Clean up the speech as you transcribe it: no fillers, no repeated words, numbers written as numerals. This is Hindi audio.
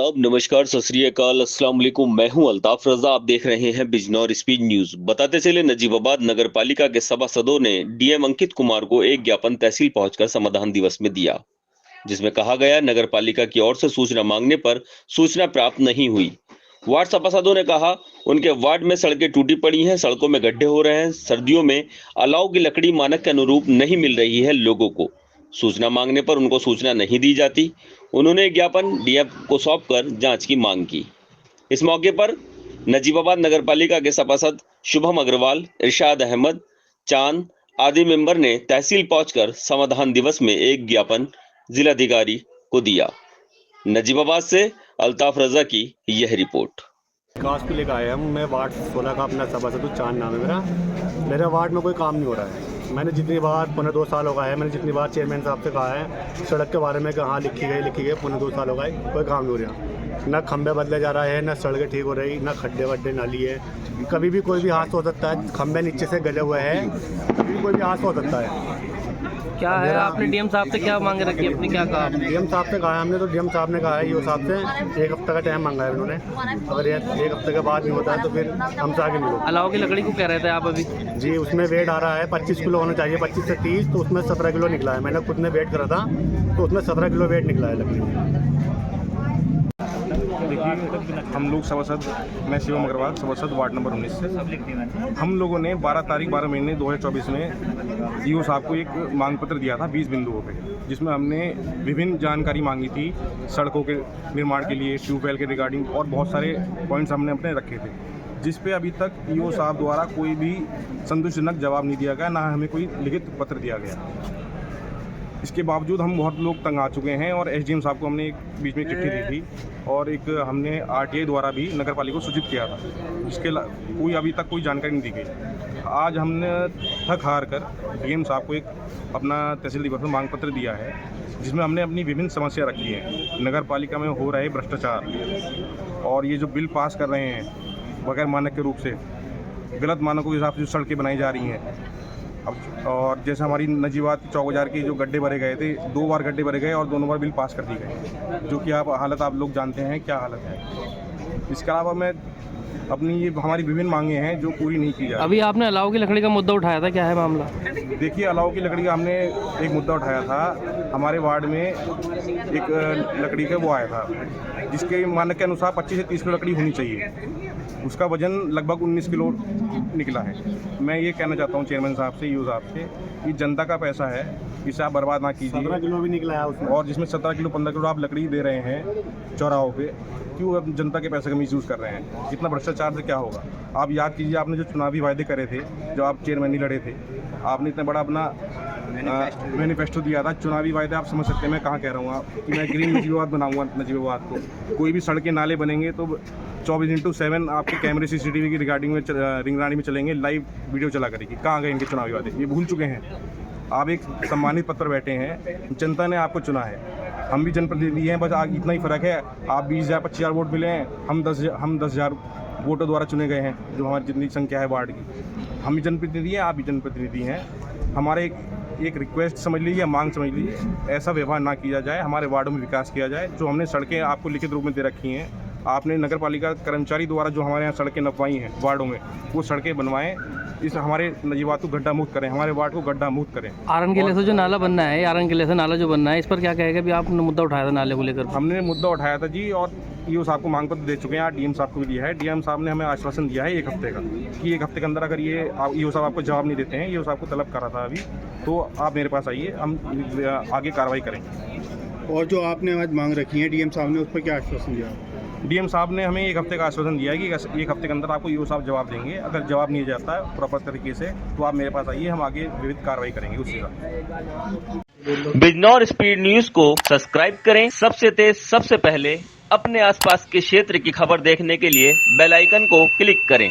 आदाब, नमस्कार, सत श्री अकाल, अस्सलाम वालेकुम। मैं हूं अल्ताफ रजा। आप देख रहे हैं बिजनौर स्पीड न्यूज। बताते चले, नजीबाबाद नगर पालिका के सभासदों ने डीएम अंकित कुमार को एक ज्ञापन तहसील पहुंचकर समाधान दिवस में दिया, जिसमें कहा गया नगर पालिका की ओर से सूचना मांगने पर सूचना प्राप्त नहीं हुई। वार्ड सभासदों ने कहा, उनके वार्ड में सड़कें टूटी पड़ी हैं, सड़कों में गड्ढे हो रहे हैं, सर्दियों में अलाव की लकड़ी मानक के अनुरूप नहीं मिल रही है लोगों को। सूचना मांगने पर उनको सूचना नहीं दी जाती। उन्होंने ज्ञापन डीएम को सौंपकर जांच की मांग की। इस मौके पर नजीबाबाद नगर पालिका के सभासद शुभम अग्रवाल, इरशाद अहमद, चांद आदि मेंबर ने तहसील पहुंचकर समाधान दिवस में एक ज्ञापन जिलाधिकारी को दिया। नजीबाबाद से अल्ताफ रजा की यह रिपोर्ट। विकास को लेकर आए हम। मैं वार्ड 16 का अपना सभासद हूँ, चांद नाम है मेरा वार्ड में कोई काम नहीं हो रहा है। मैंने जितनी बार 2.5 साल हो गए हैं, मैंने जितनी बार चेयरमैन साहब से कहा है सड़क के बारे में कि हाँ लिखी गई 2.5 साल हो गए, कोई काम नहीं हो रहा। ना खंबे बदले जा रहा है, ना सड़कें ठीक हो रही, ना खड्डे वड्डे नाली है। कभी भी कोई भी हादसा हो सकता है, खंबे नीचे से गले हुए हैं, कभी भी कोई भी हादसा हो सकता है। क्या है, आपने डीएम साहब से क्या मांग रखी है, अपनी क्या कहा? डीएम साहब से कहा है हमने, तो डीएम साहब ने कहा है ईओ साहब से 1 हफ्ते का टाइम मांगा है उन्होंने। अगर ये 1 हफ्ते के बाद नहीं होता है तो फिर हमसे आगे मिलो। अलाव की लकड़ी को कह रहे थे आप अभी? जी, उसमें वेट आ रहा है 25 किलो होना चाहिए, 25 से 30, तो उसमें 17 किलो निकला है। मैंने खुद ने वेट करा था तो उसमें 17 किलो वेट निकला है लकड़ी में। देखिए, हम लोग सभासद, मैं शिवम अग्रवाल, सभासद वार्ड नंबर 19 से, हम लोगों ने 12 महीने 2024 में ईओ साहब को एक मांग पत्र दिया था 20 बिंदुओं पे, जिसमें हमने विभिन्न जानकारी मांगी थी सड़कों के निर्माण के लिए, ट्यूबवेल के रिगार्डिंग, और बहुत सारे पॉइंट्स हमने अपने रखे थे, जिस पे अभी तक ईओ साहब द्वारा कोई भी संतोषजनक जवाब नहीं दिया गया, ना हमें कोई लिखित पत्र दिया गया। इसके बावजूद हम बहुत लोग तंग आ चुके हैं और एसडीएम साहब को हमने एक बीच में चिट्ठी दी थी और एक हमने आरटीआई द्वारा भी नगर पालिका को सूचित किया था, जिसके कोई अभी तक कोई जानकारी नहीं दी गई। आज हमने थक हार कर डीएम साहब को एक अपना तहसील दिवस में मांग पत्र दिया है, जिसमें हमने अपनी विभिन्न समस्या रखी है। नगर पालिका में हो रहे भ्रष्टाचार और ये जो बिल पास कर रहे हैं बगैर मानक के रूप से, गलत मानकों के हिसाब से जो सड़कें बनाई जा रही हैं। अब और जैसे हमारी नजीबाबाद चौक बाजार की जो गड्ढे भरे गए थे, 2 बार गड्ढे भरे गए और दोनों बार बिल पास कर दी गई, जो कि हालत आप लोग जानते हैं क्या हालत है। इसके अलावा मैं अपनी ये हमारी विभिन्न मांगे हैं जो पूरी नहीं की जा रही। अभी आपने अलाव की लकड़ी का मुद्दा उठाया था, क्या है मामला? देखिए, अलाव की लकड़ी का हमने एक मुद्दा उठाया था। हमारे वार्ड में एक लकड़ी का वो आया था, जिसके मानक के अनुसार 25 से 30 किलो लकड़ी होनी चाहिए। उसका वजन लगभग 19 किलो निकला है। मैं ये कहना चाहता हूँ चेयरमैन साहब से, ईओ साहब से, कि जनता का पैसा है, इसे आप बर्बाद ना कीजिए। 17 किलो भी निकला है उसमें, और जिसमें 17 किलो 15 किलो आप लकड़ी दे रहे हैं चौराहों पे, क्यों अब जनता के पैसे का मिसयूज़ कर रहे हैं? इतना भ्रष्टाचार से क्या होगा? आप याद कीजिए, आपने जो चुनावी वायदे करे थे जब आप चेयरमैन नहीं लड़े थे, आपने इतना बड़ा अपना मैनिफेस्टो दिया था। चुनावी वायदे आप समझ सकते हैं मैं कहाँ कह रहा हूँ आप, कि मैं ग्रीन नजीबाबाद बनाऊंगा नजीबाबाद को। कोई भी सड़कें नाले बनेंगे तो 24/7 आपके कैमरे सीसीटीवी की रिगार्डिंग में रिंगरानी में चलेंगे, लाइव वीडियो चला करेगी। कहाँ गए इनके चुनावी वादे? ये भूल चुके हैं। आप एक सम्मानित पद पर बैठे हैं, जनता ने आपको चुना है, हम भी जनप्रतिनिधि हैं, बस इतना ही फ़र्क है। आप 20,000 25,000 वोट मिले हैं, हम 10,000 वोटों द्वारा चुने गए हैं, जो हमारी जितनी संख्या है वार्ड की। हम भी जनप्रतिनिधि हैं, आप भी जनप्रतिनिधि हैं। हमारे एक रिक्वेस्ट समझ लीजिए, मांग समझ लीजिए, ऐसा व्यवहार ना किया जाए, हमारे वार्डों में विकास किया जाए। जो हमने सड़कें आपको लिखित रूप में दे रखी हैं, आपने नगर पालिका कर्मचारी द्वारा जो हमारे यहाँ सड़कें नपवाई हैं वार्डों में, वो सड़कें बनवाएं। इस हमारे नजीबाबाद को गड्ढा मुक्त करें, हमारे वार्ड को गड्ढा मुक्त करें। आरन किले से जो नाला बनना है, आरन किले से नाला जो बनना है, इस पर क्या कहेगा? भी आपने मुद्दा उठाया था नाले को लेकर? हमने मुद्दा उठाया था जी, और ईओ साहब को मांग पत्र दे चुके हैं, डीएम साहब को भी दिया है। डीएम साहब ने हमें आश्वासन दिया है 1 हफ्ते का, कि 1 हफ्ते के अंदर अगर ये ईओ साहब आपको जवाब नहीं देते हैं, ईओ साहब को तलब करा था अभी, तो आप मेरे पास आइए, हम आगे कार्रवाई करेंगे। और जो आपने आज मांग रखी है डीएम साहब ने, उस पर क्या आश्वासन दिया? डीएम साहब ने हमें 1 हफ्ते का आश्वासन दिया है कि 1 हफ्ते के अंदर आपको ईओ साहब जवाब देंगे। अगर जवाब नहीं जाता है प्रॉपर तरीके से, तो आप मेरे पास आइए, हम आगे विविध कार्रवाई करेंगे उसी का। बिजनौर स्पीड न्यूज को सब्सक्राइब करें। सबसे तेज, सबसे पहले अपने आसपास के क्षेत्र की खबर देखने के लिए बेल आइकन को क्लिक करें।